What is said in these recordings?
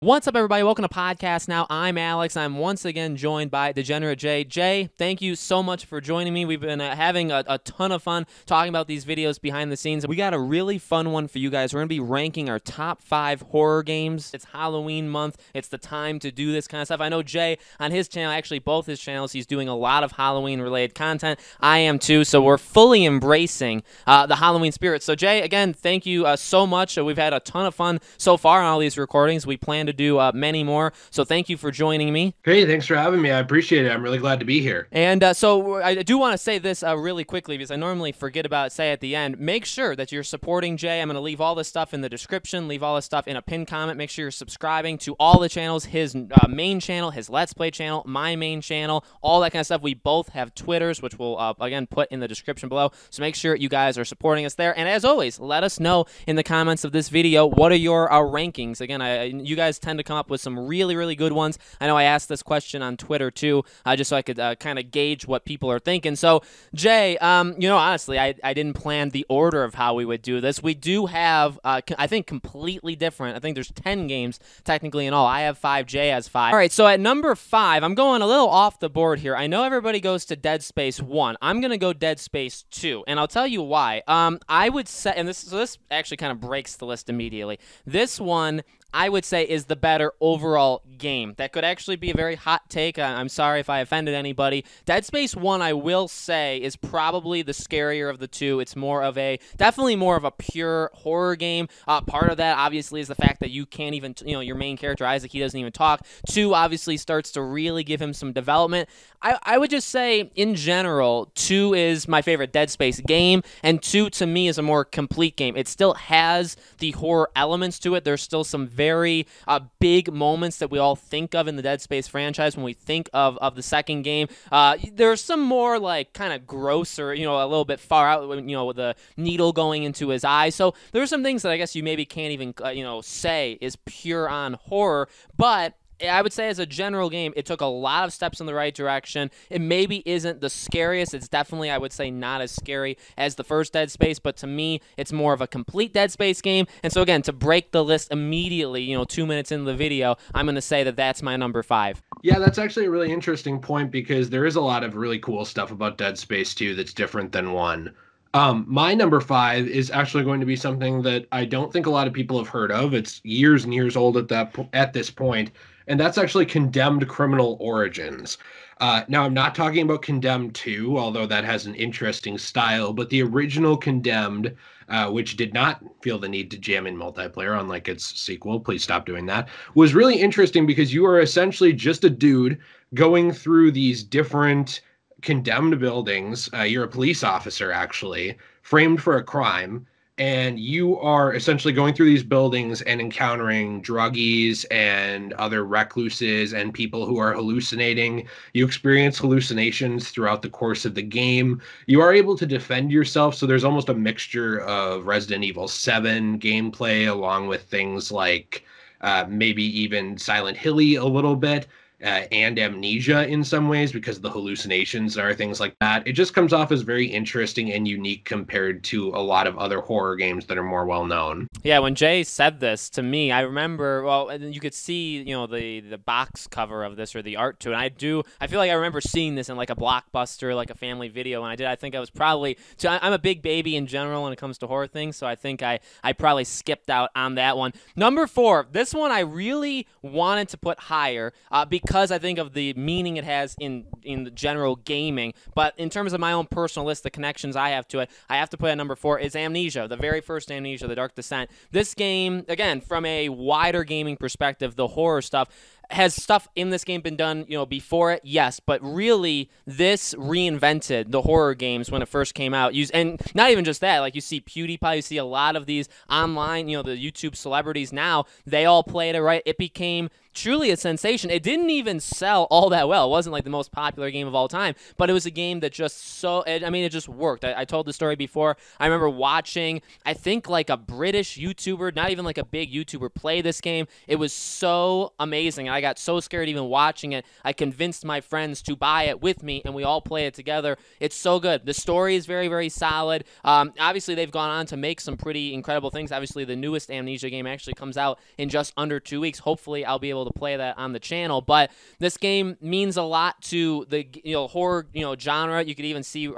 What's up, everybody? Welcome to Podcast Now. I'm Alex. I'm once again joined by Degenerate Jay. Jay, thank you so much for joining me. We've been having a ton of fun talking about these videos behind the scenes. We got a really fun one for you guys. We're going to be ranking our top 5 horror games. It's Halloween month. It's the time to do this kind of stuff. I know Jay, on his channel, actually both his channels, he's doing a lot of Halloween-related content. I am too, so we're fully embracing the Halloween spirit. So Jay, again, thank you so much. We've had a ton of fun so far on all these recordings. We plan to do many more, so thank you for joining me. Hey, thanks for having me. I appreciate it. I'm really glad to be here. And so I do want to say this really quickly, because I normally forget about it, say at the end. Make sure that you're supporting Jay. I'm going to leave all this stuff in the description, leave all this stuff in a pinned comment. Make sure you're subscribing to all the channels, his main channel, his Let's Play channel, my main channel, all that kind of stuff. We both have Twitters, which we'll, again, put in the description below. So make sure you guys are supporting us there. And as always, let us know in the comments of this video, what are your rankings? Again, you guys tend to come up with some really good ones. I know I asked this question on Twitter too, just so I could kind of gauge what people are thinking. So Jay, honestly, I didn't plan the order of how we would do this. We do have, I think, completely different. I think there's 10 games technically in all. I have 5, Jay has 5. All right, so at number 5, I'm going a little off the board here. I know everybody goes to Dead Space 1. I'm going to go Dead Space 2, and I'll tell you why. I would say, and this actually kind of breaks the list immediately. This one, I would say, is the better overall game. That could actually be a very hot take. I'm sorry if I offended anybody. Dead Space 1, I will say, is probably the scarier of the two. It's definitely more of a pure horror game. Part of that, obviously, is the fact that you can't even, your main character, Isaac, he doesn't even talk. 2, obviously, starts to really give him some development. I would just say, in general, 2 is my favorite Dead Space game, and 2, to me, is a more complete game. It still has the horror elements to it. There's still some very big moments that we all think of in the Dead Space franchise when we think of the second game. There's some more, like, kind of grosser, a little bit far out, with the needle going into his eye. So there's some things that I guess you maybe can't even, say is pure on horror, but I would say as a general game, it took a lot of steps in the right direction. It maybe isn't the scariest. It's definitely, I would say, not as scary as the first Dead Space, but to me, it's more of a complete Dead Space game. And so again, to break the list immediately, 2 minutes into the video, I'm going to say that that's my number 5. Yeah, that's actually a really interesting point because there is a lot of really cool stuff about Dead Space 2 that's different than 1. My number 5 is actually going to be something that I don't think a lot of people have heard of. It's years and years old at this point, and that's actually Condemned Criminal Origins. Now, I'm not talking about Condemned 2, although that has an interesting style, but the original Condemned, which did not feel the need to jam in multiplayer, unlike its sequel, please stop doing that, was really interesting because you are essentially just a dude going through these different condemned buildings. You're a police officer, actually, framed for a crime, and you are essentially going through these buildings and encountering druggies and other recluses and people who are hallucinating. You experience hallucinations throughout the course of the game. You are able to defend yourself, so there's almost a mixture of Resident Evil 7 gameplay along with things like maybe even Silent Hilly a little bit. And Amnesia in some ways because of the hallucinations and things like that. It just comes off as very interesting and unique compared to a lot of other horror games that are more well known. Yeah, when Jay said this to me, I remember, well, and you could see, the box cover of this or the art to it. I feel like I remember seeing this in like a Blockbuster, like a family video, and I think I was probably, I'm a big baby in general when it comes to horror things, so I think I probably skipped out on that one. Number 4, this one I really wanted to put higher because I think of the meaning it has in the general gaming, but in terms of my own personal list, the connections I have to it, I have to put at number 4 is Amnesia, the very first Amnesia, The Dark Descent. This game, again, from a wider gaming perspective, the horror stuff, has stuff in this game been done, before it? Yes, but really, this reinvented the horror games when it first came out. And not even just that, like you see PewDiePie, you see a lot of these online, the YouTube celebrities now, they all played it, right? It became truly a sensation. It didn't even sell all that well. It wasn't like the most popular game of all time, but it was a game that just it just worked. I told the story before. I remember watching, I think like a British YouTuber, not even like a big YouTuber, play this game. It was so amazing. I got so scared even watching it. I convinced my friends to buy it with me, and we all play it together. It's so good. The story is very, very solid. Obviously, they've gone on to make some pretty incredible things. Obviously, the newest Amnesia game actually comes out in just under 2 weeks. Hopefully, I'll be able to play that on the channel. But this game means a lot to the horror genre. You could even see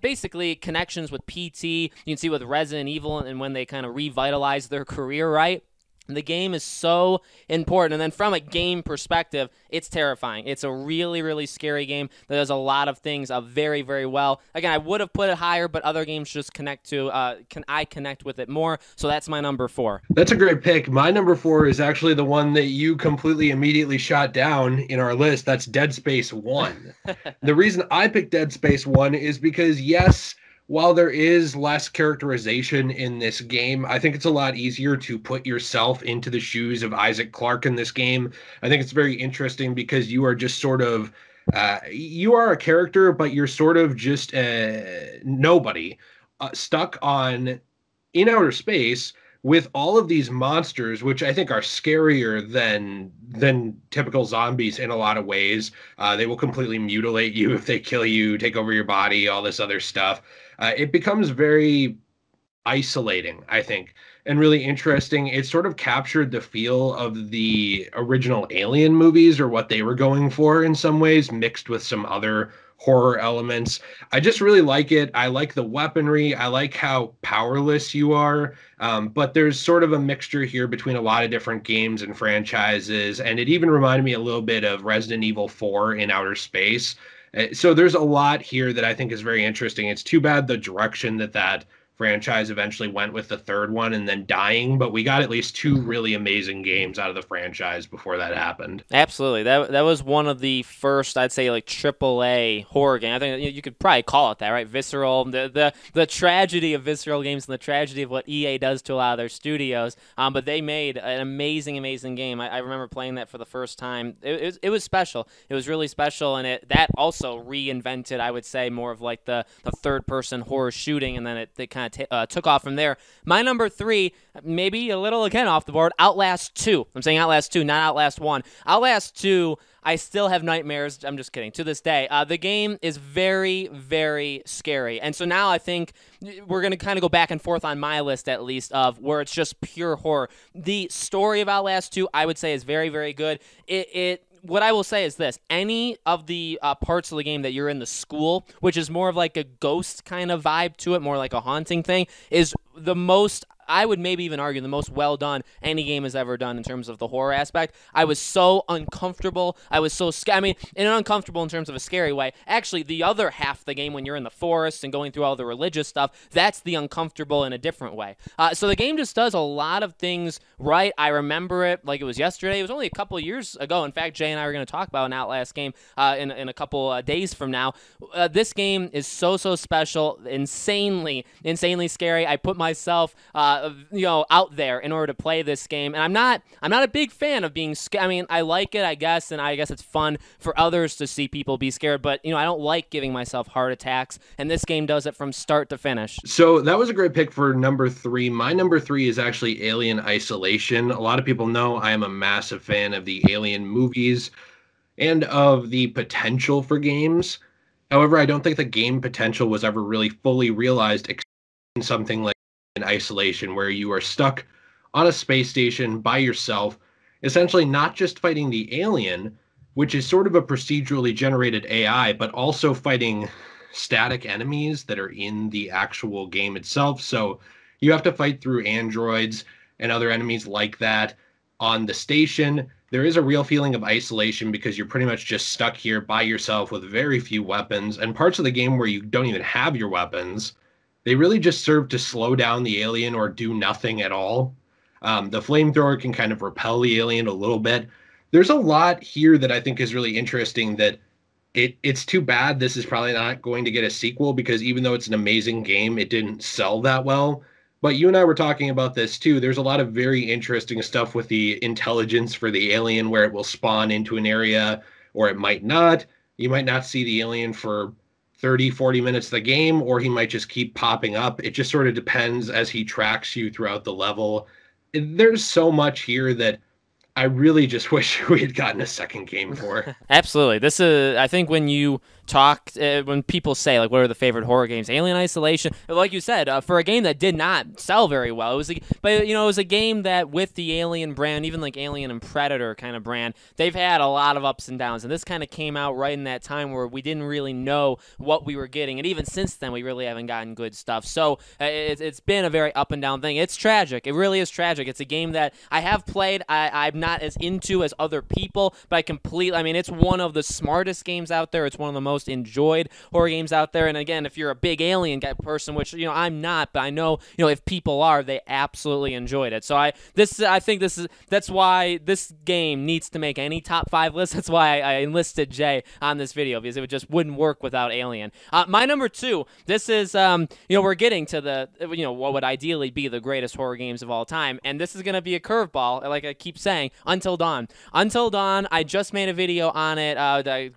basically connections with PT. You can see with Resident Evil and when they kind of revitalized their career, right? The game is so important. And then from a game perspective, it's terrifying. It's a really, really scary game that does a lot of things very, very well. Again, I would have put it higher, but other games just connect with it more. So that's my number 4. That's a great pick. My number 4 is actually the one that you completely immediately shot down in our list. That's Dead Space 1. The reason I picked Dead Space 1 is because, yes, while there is less characterization in this game, I think it's a lot easier to put yourself into the shoes of Isaac Clarke in this game. I think it's very interesting because you are just sort of, you are a character, but you're sort of just nobody stuck in outer space with all of these monsters, which I think are scarier than typical zombies in a lot of ways. They will completely mutilate you if they kill you, take over your body, all this other stuff. It becomes very isolating, I think, and really interesting. It sort of captured the feel of the original Alien movies, or what they were going for in some ways, mixed with some other horror elements. I just really like it. I like the weaponry. I like how powerless you are. But there's sort of a mixture here between a lot of different games and franchises. And it even reminded me a little bit of Resident Evil 4 in outer space. So there's a lot here that I think is very interesting. It's too bad the direction that franchise eventually went with the third one and then dying, but we got at least 2 really amazing games out of the franchise before that happened. Absolutely. That was one of the first, I'd say, like AAA horror game. I think you could probably call it that, right? Visceral, the tragedy of Visceral games and the tragedy of what EA does to a lot of their studios. But they made an amazing, amazing game. I remember playing that for the first time. It was special. It was really special, and that also reinvented, I would say, more of like the third-person horror shooting, and then it kind of took off from there. My number 3, maybe a little again off the board, Outlast 2. I'm saying Outlast 2, not Outlast 1. Outlast 2, I still have nightmares. I'm just kidding. To this day, the game is very, very scary. And so now I think we're going to kind of go back and forth on my list, at least, of where it's just pure horror. The story of Outlast 2, I would say, is very, very good. What I will say is this: any of the parts of the game that you're in the school, which is more of like a ghost kind of vibe to it, more like a haunting thing, is the most, I would maybe even argue, the most well done any game has ever done in terms of the horror aspect. I was so uncomfortable. I was so scared. I mean, uncomfortable in terms of a scary way. Actually, the other half of the game, when you're in the forest and going through all the religious stuff, that's the uncomfortable in a different way. So the game just does a lot of things right. I remember it like it was yesterday. It was only a couple of years ago. In fact, Jay and I are going to talk about an Outlast game in a couple days from now. This game is so special, insanely scary. I put myself out there in order to play this game, and I'm not a big fan of being scared. I mean, I like it, I guess, and I guess it's fun for others to see people be scared, but I don't like giving myself heart attacks, and this game does it from start to finish. So that was a great pick for number 3. My number 3 is actually Alien Isolation. A lot of people know I am a massive fan of the Alien movies and of the potential for games. However, I don't think the game potential was ever really fully realized except in something like in Isolation, where you are stuck on a space station by yourself, essentially not just fighting the alien, which is sort of a procedurally generated AI, but also fighting static enemies that are in the actual game itself. So you have to fight through androids and other enemies like that on the station. There is a real feeling of isolation because you're pretty much just stuck here by yourself with very few weapons, and parts of the game where you don't even have your weapons. They really just serve to slow down the alien or do nothing at all. The flamethrower can kind of repel the alien a little bit. There's a lot here that I think is really interesting that it's too bad this is probably not going to get a sequel, because even though it's an amazing game, it didn't sell that well. But you and I were talking about this too. There's a lot of very interesting stuff with the intelligence for the alien where it will spawn into an area or it might not. You might not see the alien for 30, 40 minutes of the game, or he might just keep popping up. It just sort of depends as he tracks you throughout the level. There's so much here that I really just wish we had gotten a second game for. Absolutely. This is, I think, when you talk, when people say, like, what are the favorite horror games? Alien Isolation, like you said, for a game that did not sell very well, it was, but, you know, it was a game that with the Alien brand, even like Alien and Predator kind of brand, they've had a lot of ups and downs. And this kind of came out right in that time where we didn't really know what we were getting. And even since then, we really haven't gotten good stuff. So it's been a very up and down thing. It's tragic. It really is tragic. It's a game that I have played. I'm not as into as other people, but I mean, it's one of the smartest games out there. It's one of the most enjoyed horror games out there. And again, if you're a big Alien guy person, which, you know, I'm not, but I know, you know, if people are, they absolutely enjoyed it. So I think that's why this game needs to make any top 5 list. That's why I enlisted Jay on this video, because it just wouldn't work without Alien. My number 2, this is, you know, we're getting to the, you know, what would ideally be the greatest horror games of all time. And this is going to be a curveball, like I keep saying, Until Dawn. Until Dawn, I just made a video on it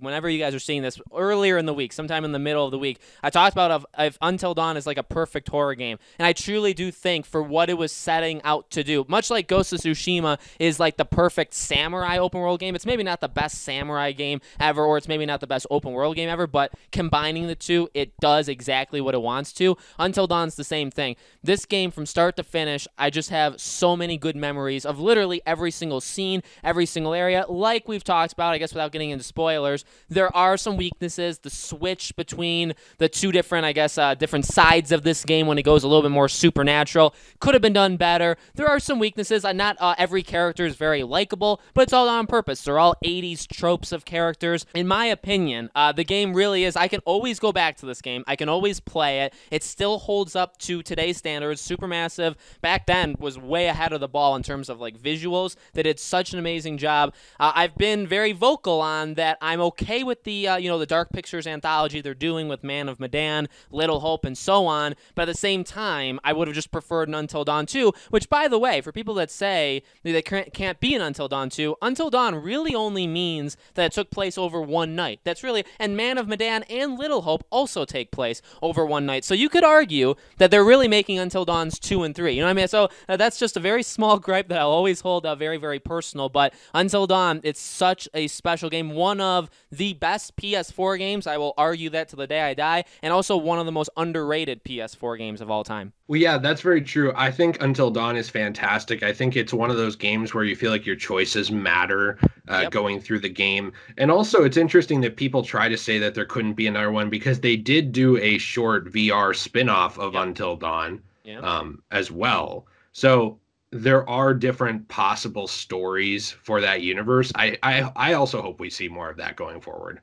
whenever you guys are seeing this, earlier in the week, sometime in the middle of the week. I talked about if Until Dawn is like a perfect horror game. And I truly do think for what it was setting out to do, much like Ghost of Tsushima is like the perfect samurai open world game. It's maybe not the best samurai game ever, or it's maybe not the best open world game ever, but combining the two, it does exactly what it wants to. Until Dawn's the same thing. This game, from start to finish, I just have so many good memories of literally every single scene, every single area. Like we've talked about, I guess without getting into spoilers, there are some weaknesses. The switch between the two different, I guess, different sides of this game when it goes a little bit more supernatural could have been done better. There are some weaknesses. Not every character is very likable, but it's all on purpose. They're all 80s tropes of characters. In my opinion, the game really is, I can always go back to this game. I can always play it. It still holds up to today's standards. Supermassive back then was way ahead of the ball in terms of like visuals. They did such an amazing job. I've been very vocal on that. I'm okay with the you know, the Dark Pictures anthology they're doing with Man of Medan, Little Hope, and so on. But at the same time, I would have just preferred an Until Dawn 2, which, by the way, for people that say they can't be an Until Dawn 2, Until Dawn really only means that it took place over one night. That's really, and Man of Medan and Little Hope also take place over one night. So you could argue that they're really making Until Dawn's 2 and 3. You know what I mean? So that's just a very small gripe that I'll always hold very, very personal. But Until Dawn, it's such a special game. One of the best PS4 games. I will argue that to the day I die. And also one of the most underrated PS4 games of all time. Well, yeah, that's very true. I think Until Dawn is fantastic. I think it's one of those games where you feel like your choices matter going through the game. And also, it's interesting that people try to say that there couldn't be another one because they did do a short VR spin-off of Until Dawn as well. So there are different possible stories for that universe. I also hope we see more of that going forward.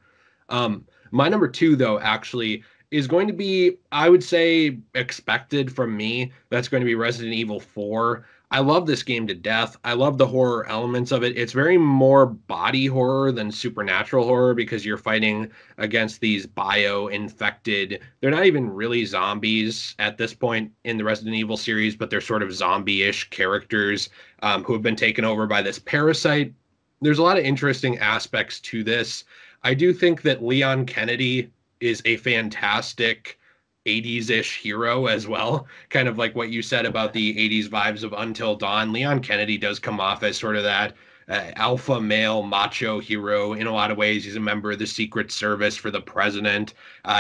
My number 2, though, actually is going to be, I would say, expected from me. That's going to be Resident Evil 4. I love this game to death. I love the horror elements of it. It's very more body horror than supernatural horror because you're fighting against these bio-infected, they're not even really zombies at this point in the Resident Evil series, but they're sort of zombie-ish characters who have been taken over by this parasite. There's a lot of interesting aspects to this. I do think that Leon Kennedy is a fantastic 80s-ish hero as well. Kind of like what you said about the 80s vibes of Until Dawn. Leon Kennedy does come off as sort of that alpha male macho hero in a lot of ways. He's a member of the Secret Service for the president.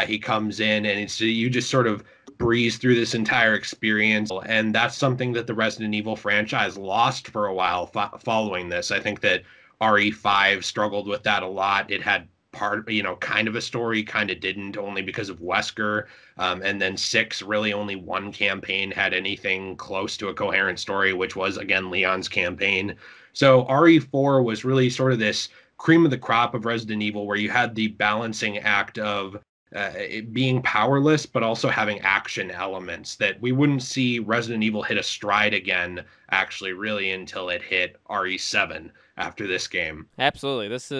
He comes in and you just sort of breeze through this entire experience. And that's something that the Resident Evil franchise lost for a while following this. I think that RE5 struggled with that a lot. It had kind of a story, kind of didn't, only because of Wesker. And then 6, really only one campaign had anything close to a coherent story, which was, again, Leon's campaign. So RE4 was really sort of this cream of the crop of Resident Evil where you had the balancing act of it being powerless, but also having action elements that we wouldn't see Resident Evil hit a stride again, actually, really, until it hit RE7. after this game. Absolutely. This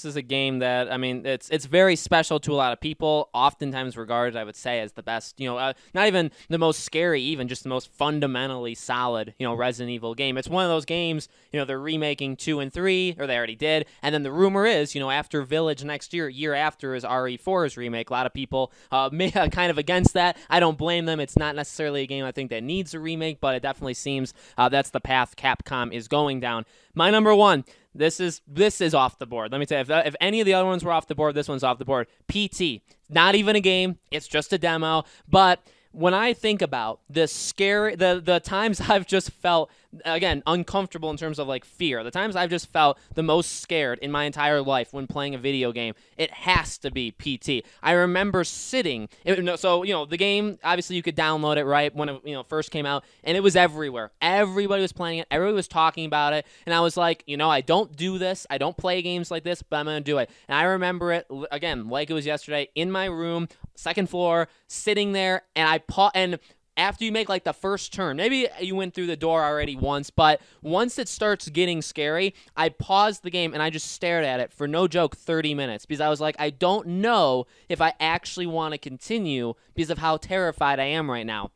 is a game that, I mean, it's very special to a lot of people. Oftentimes regarded, I would say, as the best. Not even the most scary, even just the most fundamentally solid. Resident Evil game. It's one of those games. They're remaking 2 and 3, or they already did. And then the rumor is, after Village next year after is RE4's remake. A lot of people kind of against that. I don't blame them. It's not necessarily a game I think that needs a remake, but it definitely seems that's the path Capcom is going down. My number one. This is off the board. Let me tell you, if any of the other ones were off the board, this one's off the board. PT. Not even a game. It's just a demo. But when I think about the times I've just felt, again, uncomfortable in terms of like fear, the times I've just felt the most scared in my entire life when playing a video game, it has to be PT. I remember sitting, the game, obviously you could download it right when it first came out, and it was everywhere. Everybody was playing it. Everybody was talking about it, and I was like, I don't do this. I don't play games like this, but I'm going to do it. And I remember it, again, like it was yesterday, in my room, second floor, sitting there, and after you make like the first turn, maybe you went through the door already once, but once it starts getting scary, I paused the game and I just stared at it for, no joke, 30 minutes, because I was like, I don't know if I actually want to continue because of how terrified I am right now.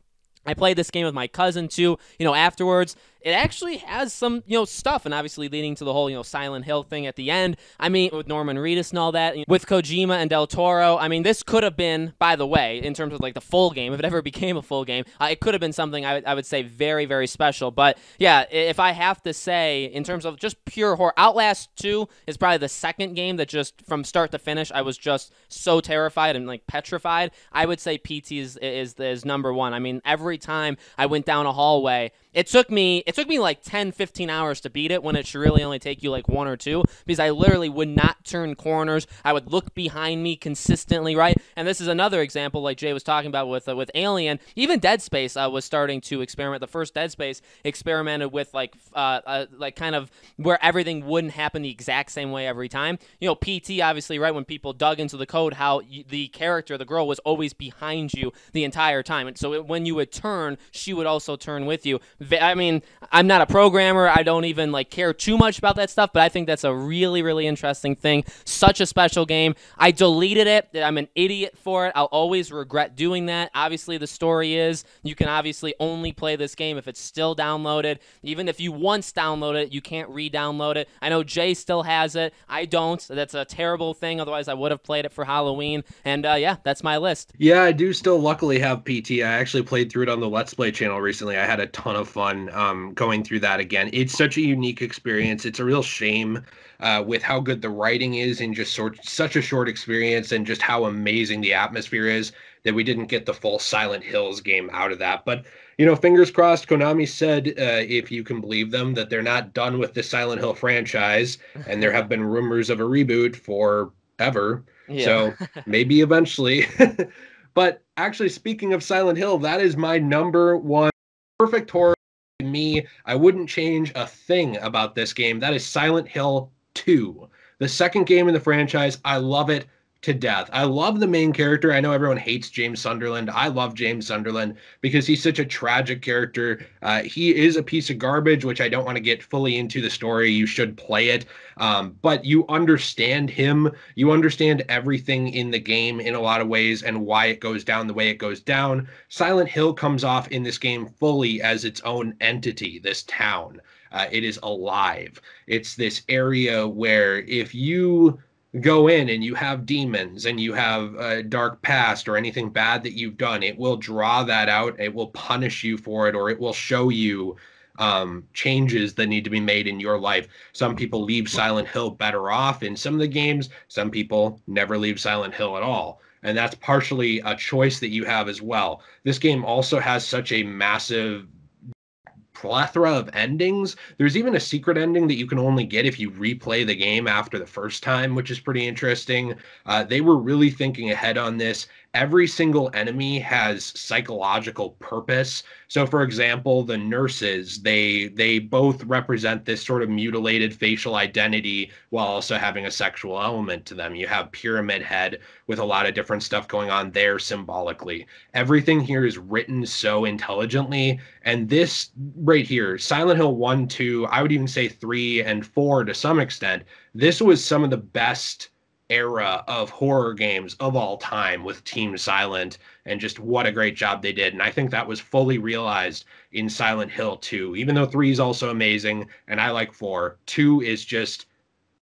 I played this game with my cousin too, afterwards. It actually has some, stuff, and obviously leading to the whole, Silent Hill thing at the end. I mean, with Norman Reedus and all that, with Kojima and Del Toro. I mean, this could have been, by the way, in terms of like the full game, if it ever became a full game, it could have been something I would say very, very special. But yeah, if I have to say, in terms of just pure horror, Outlast 2 is probably the second game that just from start to finish, I was just so terrified and like petrified. I would say PT is number one. I mean, every time I went down a hallway, it took me like 10, 15 hours to beat it when it should really only take you like 1 or 2, because I literally would not turn corners. I would look behind me consistently, right? And this is another example, like Jay was talking about with Alien. Even Dead Space was starting to experiment. The first Dead Space experimented with like kind of where everything wouldn't happen the exact same way every time. PT, obviously, right, when people dug into the code, how the character, the girl, was always behind you the entire time. And so when you would turn, she would also turn with you. I mean, I'm not a programmer. I don't even like care too much about that stuff, but I think that's a really, really interesting thing. Such a special game. I deleted it. I'm an idiot for it. I'll always regret doing that. Obviously, the story is you can obviously only play this game if it's still downloaded. Even if you once download it, you can't re-download it. I know Jay still has it. I don't. That's a terrible thing. Otherwise, I would have played it for Halloween. And yeah, that's my list. Yeah, I do still luckily have PT. I actually played through it on the Let's Play channel recently. I had a ton of fun going through that again. It's such a unique experience. It's a real shame with how good the writing is in just such a short experience, and just how amazing the atmosphere is, that we didn't get the full Silent Hills game out of that. But, fingers crossed. Konami said, if you can believe them, that they're not done with the Silent Hill franchise, and there have been rumors of a reboot forever. Yeah. So maybe eventually. But actually, speaking of Silent Hill, that is my number one perfect horror. Me, I wouldn't change a thing about this game. That is Silent Hill 2, the second game in the franchise. I love it to death. I love the main character. I know everyone hates James Sunderland. I love James Sunderland because he's such a tragic character. He is a piece of garbage, which I don't want to get fully into the story. You should play it. But you understand him. You understand everything in the game in a lot of ways, and why it goes down the way it goes down. Silent Hill comes off in this game fully as its own entity, this town. It is alive. It's this area where if you go in and you have demons and you have a dark past or anything bad that you've done, it will draw that out. It will punish you for it, or it will show you changes that need to be made in your life. Some people leave Silent Hill better off in some of the games. Some people never leave Silent Hill at all. And that's partially a choice that you have as well. This game also has such a massive plethora of endings. There's even a secret ending that you can only get if you replay the game after the first time, which is pretty interesting. They were really thinking ahead on this, every single enemy has psychological purpose. So for example, the nurses, they both represent this sort of mutilated facial identity while also having a sexual element to them. You have Pyramid Head with a lot of different stuff going on there symbolically. Everything here is written so intelligently. And this right here, Silent Hill 1, 2, I would even say 3 and 4 to some extent, this was some of the best era of horror games of all time with Team Silent, and just what a great job they did. And I think that was fully realized in Silent Hill 2. Even though 3 is also amazing and I like 4, 2 is just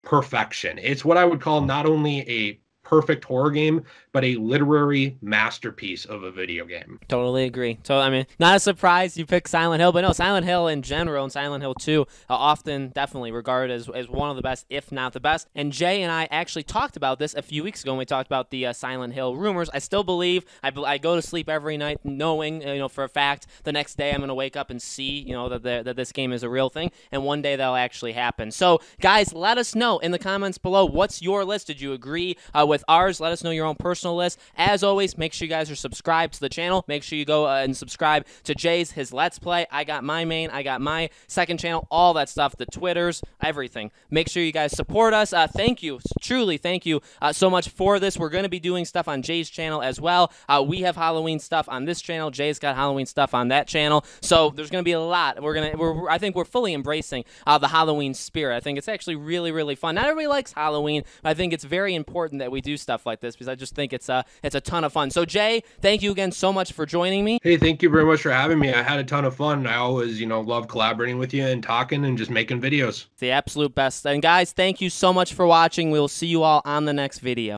perfection. It's what I would call not only a perfect horror game, but a literary masterpiece of a video game. Totally agree. So, I mean, not a surprise you picked Silent Hill, but no, Silent Hill in general and Silent Hill 2 often definitely regarded as one of the best, if not the best. And Jay and I actually talked about this a few weeks ago when we talked about the Silent Hill rumors. I still believe, I go to sleep every night knowing, for a fact, the next day I'm going to wake up and see, that this game is a real thing, and one day that'll actually happen. So, guys, let us know in the comments below, what's your list? Did you agree with ours? Let us know your own personal list. As always, make sure you guys are subscribed to the channel. Make sure you go and subscribe to Jay's, his Let's Play. I got my main, I got my second channel, all that stuff, the Twitters, everything. Make sure you guys support us. Thank you, truly thank you so much for this. We're going to be doing stuff on Jay's channel as well. We have Halloween stuff on this channel. Jay's got Halloween stuff on that channel. So there's going to be a lot. I think we're fully embracing the Halloween spirit. I think it's actually really, really fun. Not everybody likes Halloween, but I think it's very important that we do stuff like this because I just think it's a ton of fun. So Jay, thank you again so much for joining me. Hey, thank you very much for having me. I had a ton of fun. I always, love collaborating with you and talking and just making videos. It's the absolute best. And guys, thank you so much for watching. We will see you all on the next video.